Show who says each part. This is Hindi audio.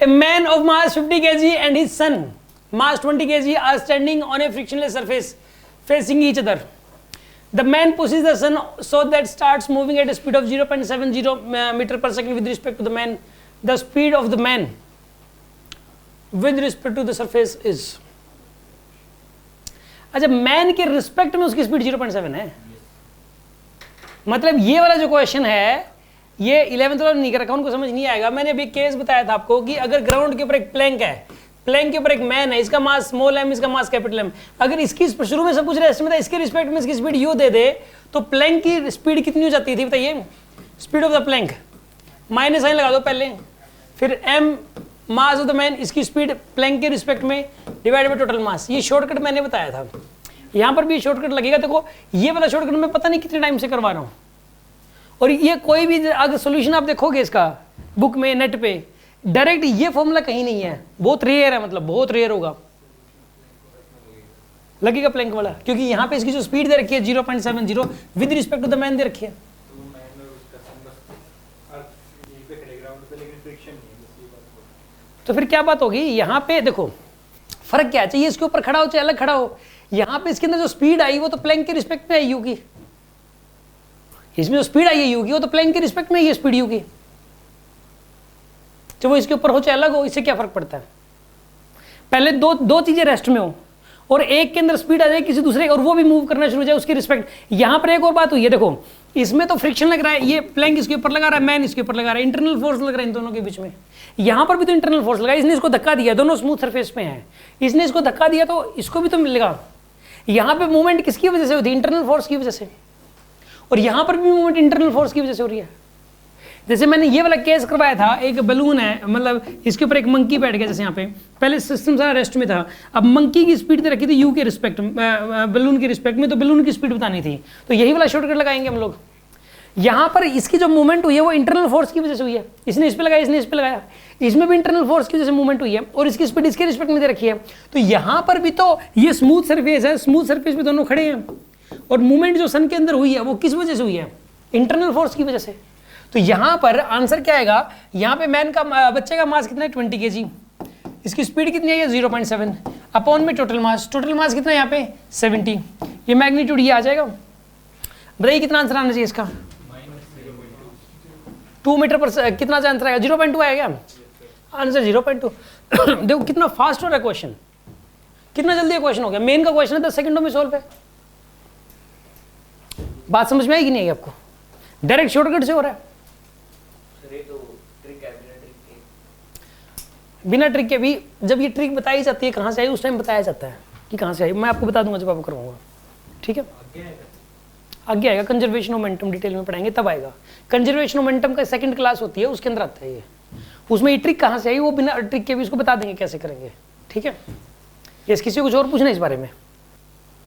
Speaker 1: A man of mass 50 kg and his son mass 20 kg are standing on a frictionless surface facing each other. The man pushes the son so that starts moving at a speed of 0.70 meter per second with respect to the man. The speed of the man with respect to the surface is. अच्छा, मैन के रिस्पेक्ट में उसकी स्पीड 0.7 है. मतलब ये वाला जो क्वेश्चन है ये 11th वाला नहीं कर रखा, उनको समझ नहीं आएगा. मैंने अभी केस बताया था आपको कि अगर ग्राउंड के ऊपर एक प्लैंक है, प्लैंक के ऊपर एक मैन है, इसका मास स्मॉल एम, इसका मास कैपिटल एम. अगर इसकी शुरू में सब कुछ रेस्ट में था, इसके रिस्पेक्ट में इसकी स्पीड यू दे दे तो प्लैंक की स्पीड कितनी हो जाती थी बताइए? Speed of the plank minus sign लगा दो पहले, फिर M mass of the man, इसकी स्पीड प्लैंक के रिस्पेक्ट में डिवाइड बाय टोटल मास. ये शॉर्टकट मैंने बताया था. यहाँ पर भी शॉर्टकट लगेगा. देखो ये वाला शॉर्टकट मैं पता नहीं कितने टाइम से करवा रहा हूँ. और ये कोई भी अगर सॉल्यूशन आप देखोगे इसका बुक में, नेट पे, डायरेक्ट ये फॉर्मूला कहीं नहीं है. बहुत रेयर है, मतलब बहुत रेयर होगा. लगेगा प्लैंक वाला, क्योंकि यहाँ पे इसकी जो स्पीड दे रखी है 0.70 with respect to the man दे रखी है. तो फिर क्या बात होगी यहाँ पे? देखो फर्क क्या है, चाहिए इसके ऊपर खड़ा हो चाहे अलग खड़ा हो. यहाँ पे इसके अंदर जो स्पीड आई वो तो प्लैंक के रिस्पेक्ट में है यू की. इसमें जो स्पीड आई है यू की वो तो प्लैंक के रिस्पेक्ट में ये स्पीड यू की. तो वो इसके ऊपर हो चाहे अलग हो, इससे क्या फर्क पड़ता है? पहले दो चीजें रेस्ट में हो और एक के अंदर स्पीड आ जाए किसी दूसरे, और वो भी मूव करना शुरू हो जाए उसकी रिस्पेक्ट. यहाँ पर एक और बात हुई है, देखो इसमें तो फ्रिक्शन लग रहा है, ये प्लैंक इसके ऊपर लगा रहा है, मैन इसके ऊपर लगा रहा है, इंटरनल फोर्स लग रहा है इन दोनों के बीच में. यहाँ पर भी तो इंटरनल फोर्स लगा, इसने इसको धक्का दिया, दोनों स्मूथ सरफेस पे हैं, इसने इसको धक्का दिया तो इसको भी तो मिलेगा. यहाँ पे मूवमेंट किसकी वजह से होती है? इंटरनल फोर्स की वजह से. और यहाँ पर भी मूवमेंट इंटरनल फोर्स की वजह से हो रही है. जैसे मैंने ये वाला केस करवाया था, एक बलून है, मतलब इसके ऊपर एक मंकी बैठ गया. जैसे यहाँ पे पहले सिस्टम सारा रेस्ट में था, अब मंकी की स्पीड दे रखी थी यू के रिस्पेक्ट बलून के रिस्पेक्ट में, तो बलून की स्पीड बतानी थी, तो यही वाला शॉर्टकट लगाएंगे हम लोग. यहाँ पर इसकी जो मूवमेंट हुई है वो इंटरनल फोर्स की वजह से हुई है. इसने इस पे लगाया, इसने इस पे लगाया, इसमें भी इंटरनल फोर्स की वजह से मूवमेंट हुई है, और इसकी स्पीड इसके रिस्पेक्ट में दे रखी है. तो यहाँ पर भी तो ये स्मूथ सरफेस है, स्मूथ सरफेस पे दोनों खड़े हैं, और मूवमेंट जो सन के अंदर हुई है वो किस वजह से हुई है? इंटरनल फोर्स की वजह से. तो यहाँ पर आंसर क्या आएगा? यहाँ पे मैन का बच्चे का मास कितना है? 20 kg. इसकी स्पीड कितनी है? 0.7 अपॉन में टोटल मास. टोटल मास कितना है यहाँ पे? 70. ये मैग्नीट्यूड ये आ जाएगा. बताइए कितना आंसर आना चाहिए इसका? 2 मीटर पर कितना आंसर आएगा? 0.2 आएगा आंसर. 0.2. देखो कितना फास्ट हो रहा है क्वेश्चन, कितना जल्दी क्वेश्चन हो गया. मेन का क्वेश्चन है 10 सेकंडों में सोल्व है. बात समझ में आएगी नहीं आपको? डायरेक्ट शॉर्टकट से हो रहा है. बिना ट्रिक के भी जब ये ट्रिक बताई जाती है, कहाँ से आई उस टाइम बताया जाता है कि कहाँ से आई. मैं आपको बता दूंगा जब आपको करवाऊंगा. ठीक है, आगे आएगा. कंजर्वेशन मोमेंटम डिटेल में पढ़ाएंगे तब आएगा. कंजर्वेशन मोमेंटम का सेकंड क्लास होती है, उसके अंदर आता है ये. उसमें ये ट्रिक कहाँ से आई वो बिना ट्रिक के भी उसको बता देंगे कैसे करेंगे. ठीक है, यस किसी को कुछ और पूछना है इस बारे में?